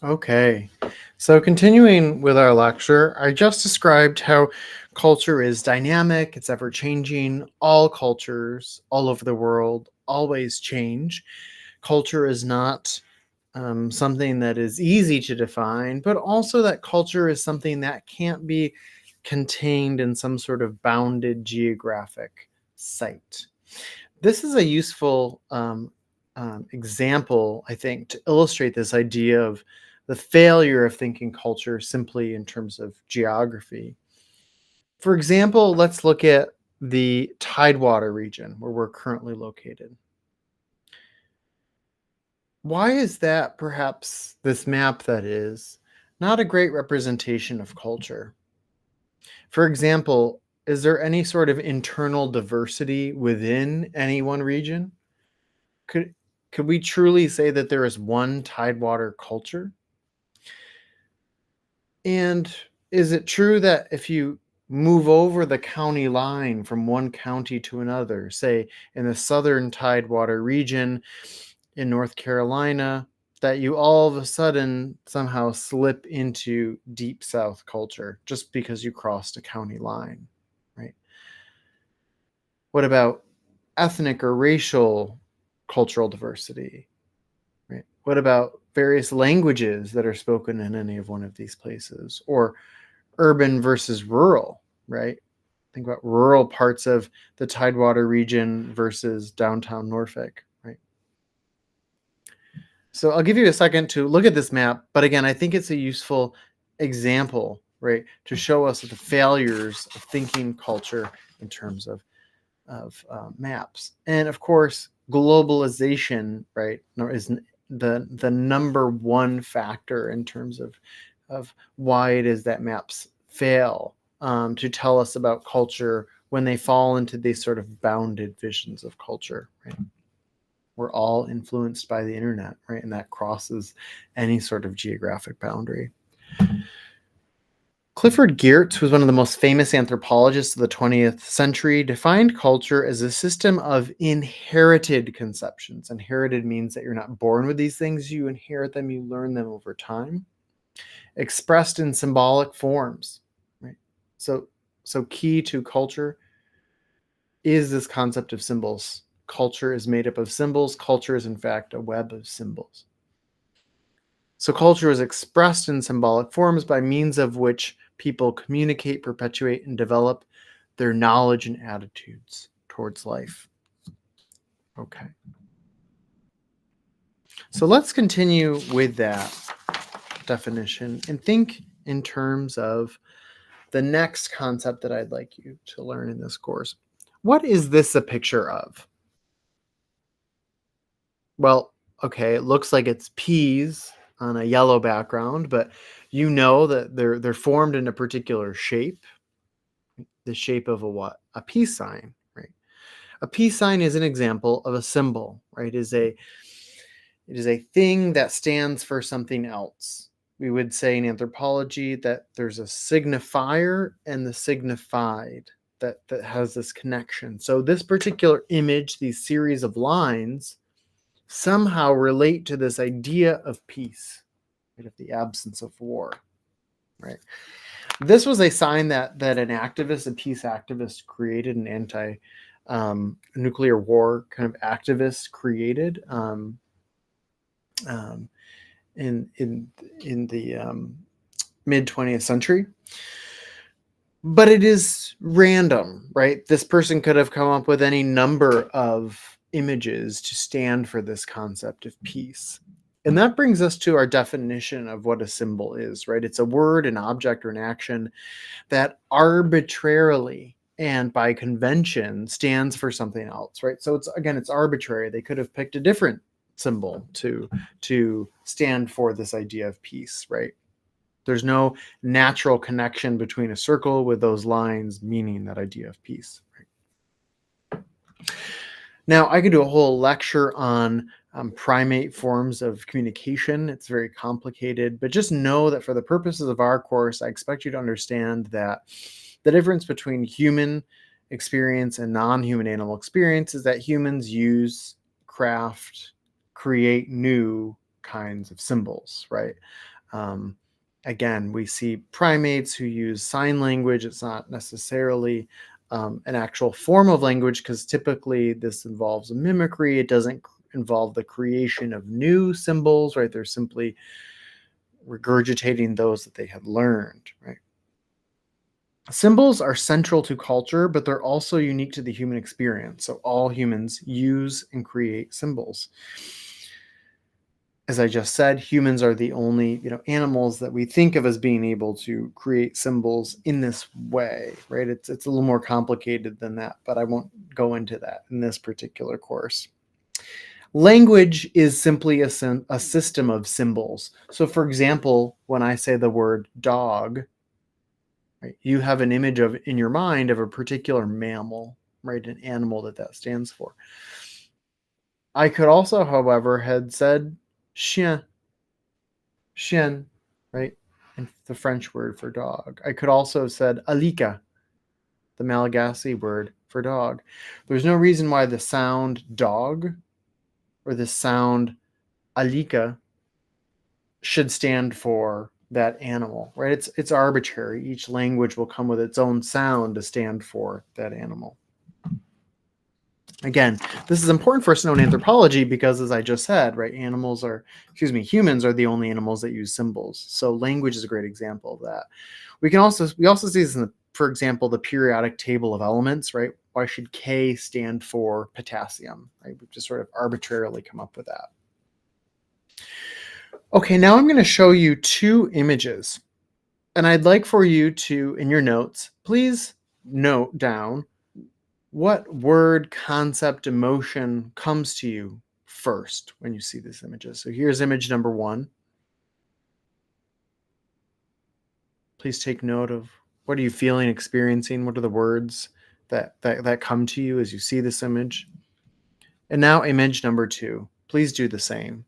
Okay, so continuing with our lecture, I just described how culture is dynamic, it's ever changing. All cultures all over the world always change. Culture is not something that is easy to define, but also that culture is something that can't be contained in some sort of bounded geographic site. This is a useful example, I think, to illustrate this idea of the failure of thinking culture simply in terms of geography. For example, let's look at the Tidewater region where we're currently located. Why is that perhaps this map that is not a great representation of culture? For example, is there any sort of internal diversity within any one region? Could could we truly say that there is one Tidewater culture? And is it true that if you move over the county line from one county to another, say in the southern Tidewater region in North Carolina, that you all of a sudden somehow slip into deep South culture just because you crossed a county line, right? What about ethnic or racial cultural diversity? Right. What about various languages that are spoken in any of one of these places, or urban versus rural, right? Think about rural parts of the Tidewater region versus downtown Norfolk, right? So I'll give you a second to look at this map, but again, I think it's a useful example, right, to show us the failures of thinking culture in terms of maps. And of course, globalization, right, is the number one factor in terms of why it is that maps fail to tell us about culture when they fall into these sort of bounded visions of culture. Right? We're all influenced by the internet, right, and that crosses any sort of geographic boundary. Clifford Geertz, who was one of the most famous anthropologists of the 20th century, defined culture as a system of inherited conceptions. Inherited means that you're not born with these things, you inherit them, you learn them over time, expressed in symbolic forms. Right? So key to culture is this concept of symbols. Culture is made up of symbols. Culture is, in fact, a web of symbols. So culture is expressed in symbolic forms by means of which people communicate, perpetuate, and develop their knowledge and attitudes towards life. Okay. So let's continue with that definition and think in terms of the next concept that I'd like you to learn in this course. What is this a picture of? Well, okay, it looks like it's peas on a yellow background, but you know that they're formed in a particular shape. The shape of a what? A peace sign, right? A peace sign is an example of a symbol, right? It is a thing that stands for something else. We would say in anthropology that there's a signifier and the signified that has this connection. So this particular image, these series of lines, somehow relate to this idea of peace, right, of the absence of war, right? This was a sign that an activist, a peace activist, created, an anti-nuclear war kind of activist created um, in the mid 20th century. But it is random, right? This person could have come up with any number of images to stand for this concept of peace. And that brings us to our definition of what a symbol is, right? It's a word, an object, or an action that arbitrarily and by convention stands for something else, right? So it's arbitrary. They could have picked a different symbol to stand for this idea of peace, right? There's no natural connection between a circle with those lines meaning that idea of peace. Right? Now, I could do a whole lecture on primate forms of communication. It's very complicated, but just know that for the purposes of our course, I expect you to understand that the difference between human experience and non-human animal experience is that humans use, craft, create new kinds of symbols, right? Um, Again, we see primates who use sign language. It's not necessarily an actual form of language, because typically this involves a mimicry. It doesn't involve the creation of new symbols, right? They're simply regurgitating those that they had learned, right? Symbols are central to culture, but they're also unique to the human experience. So all humans use and create symbols. As I just said, humans are the only, animals that we think of as being able to create symbols in this way, right? It's a little more complicated than that, but I won't go into that in this particular course. Language is simply a system of symbols. So, for example, when I say the word dog, right, you have an image of in your mind of a particular mammal, right? An animal that stands for. I could also, however, had said chien, chien, right? And the French word for dog. I could also have said alika, the Malagasy word for dog. There's no reason why the sound dog or the sound alika should stand for that animal, right? It's arbitrary. Each language will come with its own sound to stand for that animal. Again, this is important for us to know in anthropology because, as I just said, right, humans are the only animals that use symbols. So language is a great example of that. We also see this for example, the periodic table of elements, right? Why should K stand for potassium? Right? We've just sort of arbitrarily come up with that. Okay, now I'm going to show you two images. And I'd like for you to, in your notes, please note down what word, concept, emotion comes to you first when you see these images. So here's image number 1. Please take note of what are you feeling, experiencing? What are the words that come to you as you see this image? And now image number 2. Please do the same.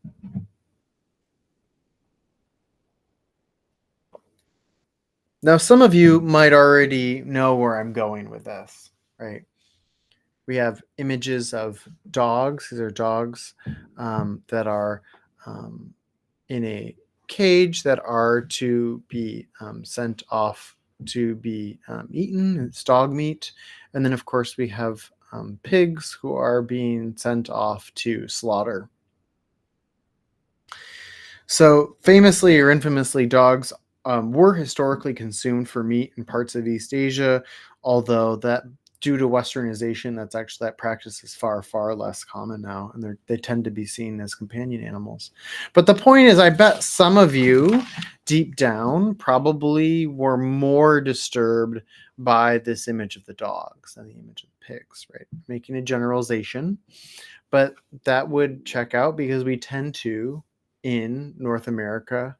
Now, some of you might already know where I'm going with this, right? We have images of dogs. These are dogs that are in a cage that are to be sent off to be eaten. It's dog meat. And then, of course, we have pigs who are being sent off to slaughter. So, famously or infamously, dogs were historically consumed for meat in parts of East Asia, although that due to westernization, that practice is far, far less common now, and they tend to be seen as companion animals. But the point is, I bet some of you deep down probably were more disturbed by this image of the dogs than the image of the pigs, right? Making a generalization, but that would check out because we tend to, in North America,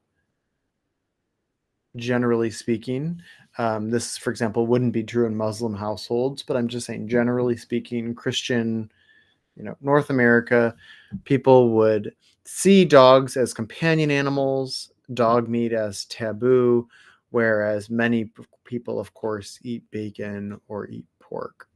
generally speaking, this, for example, wouldn't be true in Muslim households, but I'm just saying, generally speaking, Christian, North America, people would see dogs as companion animals, dog meat as taboo, whereas many people, of course, eat bacon or eat pork.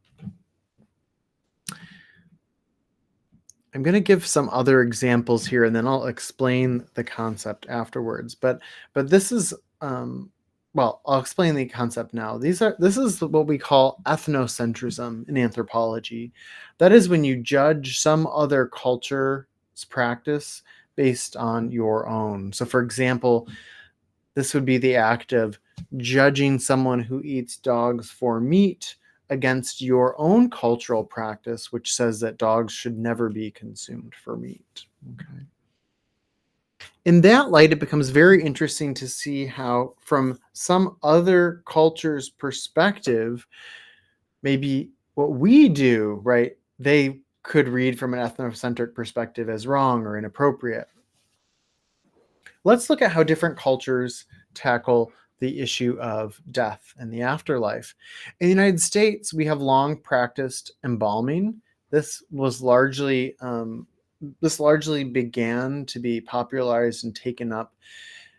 I'm going to give some other examples here, and then I'll explain the concept afterwards. But this is I'll explain the concept now. This is what we call ethnocentrism in anthropology. That is when you judge some other culture's practice based on your own. So, for example, this would be the act of judging someone who eats dogs for meat against your own cultural practice, which says that dogs should never be consumed for meat. Okay. In that light, it becomes very interesting to see how, from some other culture's perspective, maybe what we do, right, they could read from an ethnocentric perspective as wrong or inappropriate. Let's look at how different cultures tackle the issue of death and the afterlife. In the United States, we have long practiced embalming. This largely began to be popularized and taken up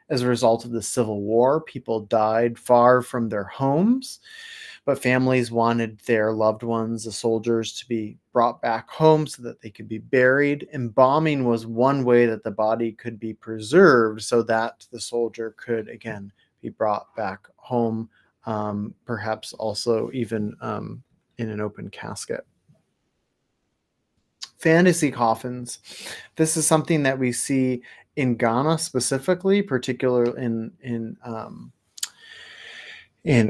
As a result of the Civil War, people died far from their homes, but families wanted their loved ones, the soldiers, to be brought back home so that they could be buried. Embalming was one way that the body could be preserved so that the soldier could, again, be brought back home, perhaps also even in an open casket. Fantasy coffins. This is something that we see in Ghana specifically, particularly in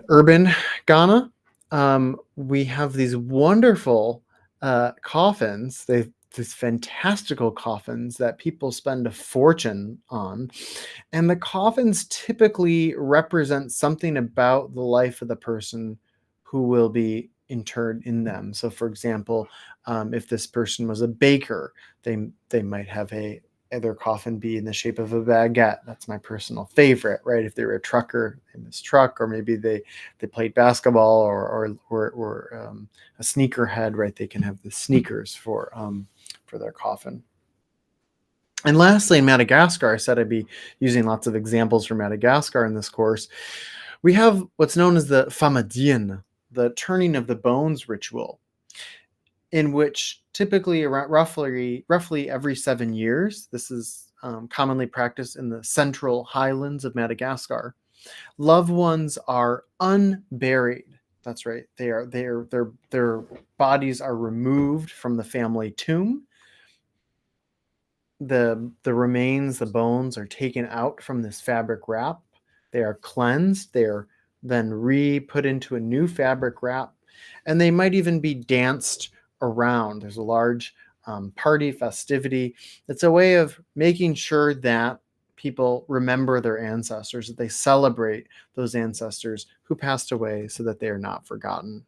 urban Ghana. We have these wonderful coffins. These fantastical coffins that people spend a fortune on. And the coffins typically represent something about the life of the person who will be interred in them. So, for example, if this person was a baker, they might have their coffin be in the shape of a baguette. That's my personal favorite, right? If they were a trucker in this truck, or maybe they played basketball, or a sneakerhead, right? They can have the sneakers for their coffin. And lastly, in Madagascar, I said I'd be using lots of examples from Madagascar in this course. We have what's known as the famadien, the turning of the bones ritual, in which typically around roughly every 7 years, this is commonly practiced in the central highlands of Madagascar, loved ones are unburied. That's right. Their bodies are removed from the family tomb. The remains, the bones, are taken out from this fabric wrap. They are cleansed. They are then put into a new fabric wrap, and they might even be danced around. There's a large party festivity. It's a way of making sure that people remember their ancestors, that they celebrate those ancestors who passed away, so that they are not forgotten.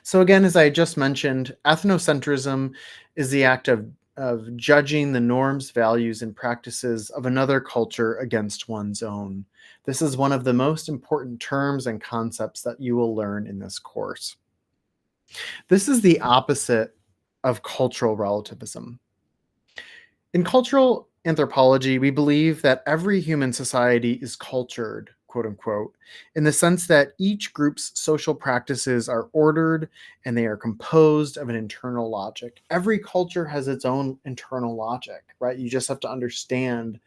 So again, as I just mentioned, ethnocentrism is the act of judging the norms, values, and practices of another culture against one's own. This is one of the most important terms and concepts that you will learn in this course. This is the opposite of cultural relativism. In cultural anthropology, we believe that every human society is cultured, quote unquote, in the sense that each group's social practices are ordered and they are composed of an internal logic. Every culture has its own internal logic, right? You just have to understand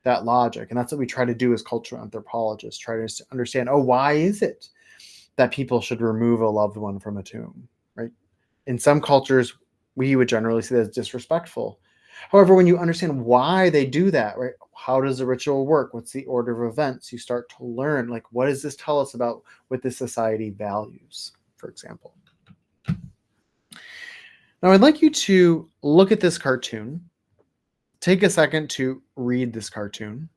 that logic. And that's what we try to do as cultural anthropologists, try to understand, oh, why is it that people should remove a loved one from a tomb, right? In some cultures, we would generally see that as disrespectful. However, when you understand why they do that, right? How does the ritual work? What's the order of events? You start to learn, like, what does this tell us about what this society values, for example? Now, I'd like you to look at this cartoon. Take a second to read this cartoon.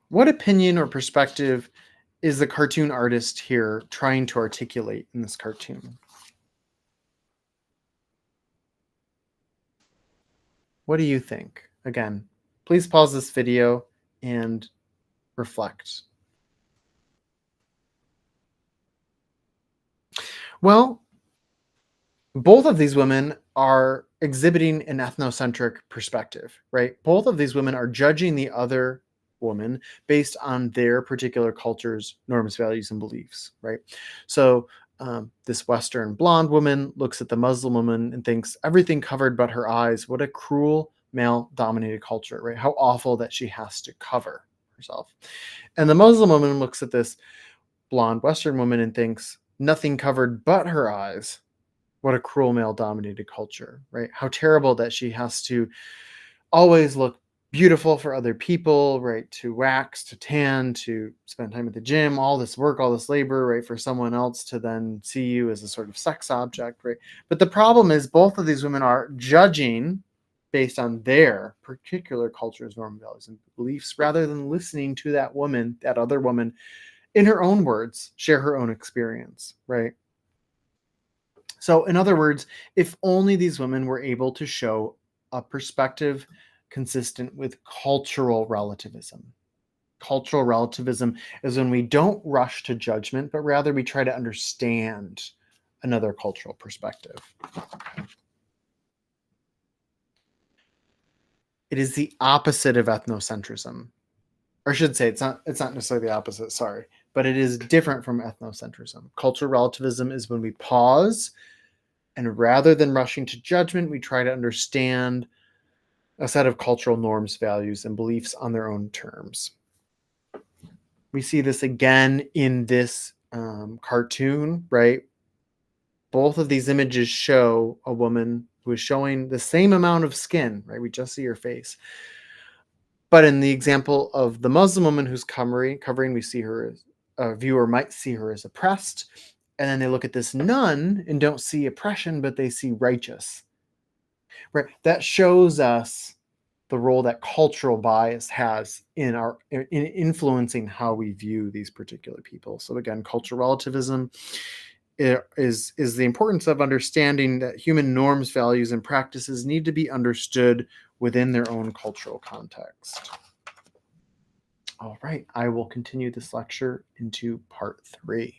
What opinion or perspective is the cartoon artist here trying to articulate in this cartoon? What do you think? Again, please pause this video and reflect. Well, both of these women are exhibiting an ethnocentric perspective, right? Both of these women are judging the other woman based on their particular culture's norms, values, and beliefs, right? So this Western blonde woman looks at the Muslim woman and thinks everything covered but her eyes. What a cruel male-dominated culture, right? How awful that she has to cover herself. And the Muslim woman looks at this blonde Western woman and thinks nothing covered but her eyes. What a cruel male-dominated culture, right? How terrible that she has to always look beautiful for other people, right? To wax, to tan, to spend time at the gym, all this work, all this labor, right? For someone else to then see you as a sort of sex object, right? But the problem is both of these women are judging based on their particular culture's norms, values, and beliefs, rather than listening to that woman, that other woman, in her own words, share her own experience, right? So, in other words, if only these women were able to show a perspective consistent with cultural relativism. Cultural relativism is when we don't rush to judgment, but rather we try to understand another cultural perspective. It is the opposite of ethnocentrism. Or I should say it's not necessarily the opposite, sorry, but it is different from ethnocentrism. Cultural relativism is when we pause and rather than rushing to judgment, we try to understand a set of cultural norms, values, and beliefs on their own terms. We see this again in this cartoon, right? Both of these images show a woman who is showing the same amount of skin, right? We just see her face. But in the example of the Muslim woman who's covering, we see her as a viewer might see her as oppressed. And then they look at this nun and don't see oppression, but they see righteous. Right? That shows us the role that cultural bias has in influencing how we view these particular people. So again, cultural relativism is the importance of understanding that human norms, values, and practices need to be understood within their own cultural context. All right, I will continue this lecture into part 3.